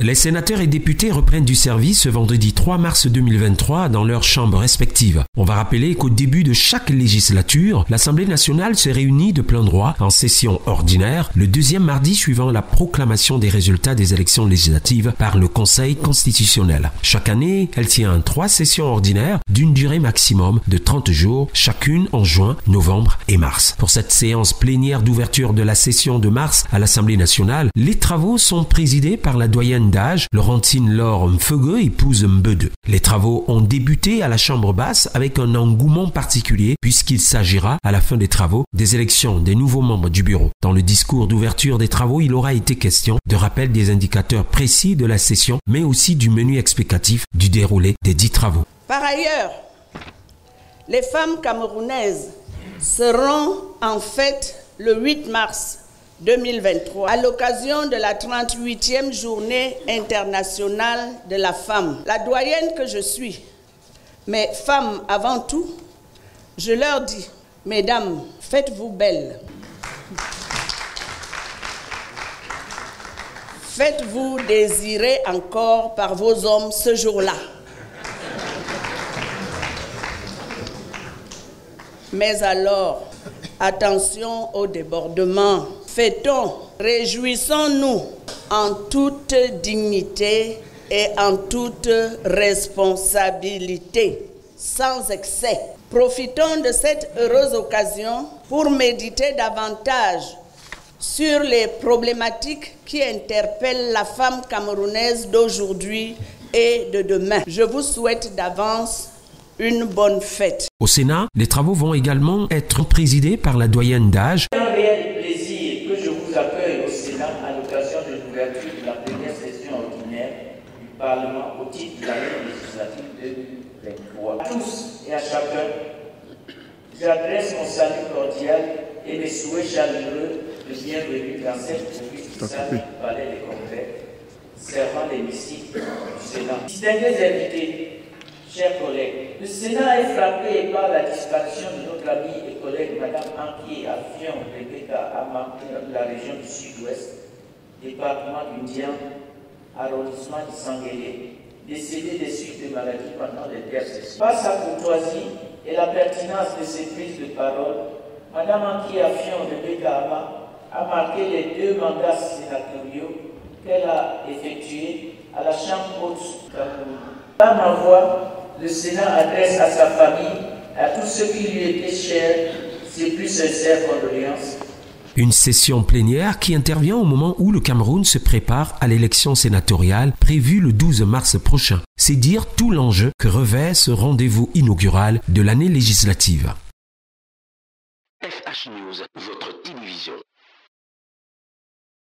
Les sénateurs et députés reprennent du service ce vendredi 3 mars 2023 dans leurs chambres respectives. On va rappeler qu'au début de chaque législature, l'Assemblée nationale se réunit de plein droit en session ordinaire le deuxième mardi suivant la proclamation des résultats des élections législatives par le Conseil constitutionnel. Chaque année, elle tient 3 sessions ordinaires d'une durée maximum de 30 jours, chacune en juin, novembre et mars. Pour cette séance plénière d'ouverture de la session de mars à l'Assemblée nationale, les travaux sont présidés par la doyenne d'âge, Laurentine Laure Mfeugue, épouse Mbede. Les travaux ont débuté à la Chambre basse avec un engouement particulier puisqu'il s'agira, à la fin des travaux, des élections des nouveaux membres du bureau. Dans le discours d'ouverture des travaux, il aura été question de rappel des indicateurs précis de la session, mais aussi du menu explicatif du déroulé des 10 travaux. Par ailleurs, les femmes camerounaises seront en fête le 8 mars 2023, à l'occasion de la 38e journée internationale de la femme. La doyenne que je suis, mais femme avant tout, je leur dis, mesdames, faites-vous belles. Faites-vous désirer encore par vos hommes ce jour-là. Mais alors, attention au débordement. Fêtons, réjouissons-nous en toute dignité et en toute responsabilité, sans excès. Profitons de cette heureuse occasion pour méditer davantage sur les problématiques qui interpellent la femme camerounaise d'aujourd'hui et de demain. Je vous souhaite d'avance une bonne fête. Au Sénat, les travaux vont également être présidés par la doyenne d'âge. C'est un réel plaisir que je vous accueille au Sénat à l'occasion de l'ouverture de la première session ordinaire du Parlement au titre de l'année législative 2023. À tous et à chacun, j'adresse mon salut cordial et mes souhaits chaleureux de bienvenue dans cette auguste salle du Palais des Congrès, servant l'hémicycle du Sénat. Distingués invités, chers collègues, le Sénat est frappé par la disparition de notre amie et collègue Mme Anki Afion Rebecca Ama de la région du Sud-Ouest, département du Ndien, arrondissement du Sanguélé, décédée des suites de maladies pendant les dernières sessions. Par sa courtoisie et la pertinence de ses prises de parole, Mme Anki Afion Rebecca Ama a marqué les 2 mandats sénatoriaux qu'elle a effectués à la Chambre haute Cameroun. Par ma voix, le Sénat adresse à sa famille, à tous ceux qui lui étaient chers, ses plus sincères condoléances. Une session plénière qui intervient au moment où le Cameroun se prépare à l'élection sénatoriale prévue le 12 mars prochain. C'est dire tout l'enjeu que revêt ce rendez-vous inaugural de l'année législative. FH News, votre télévision.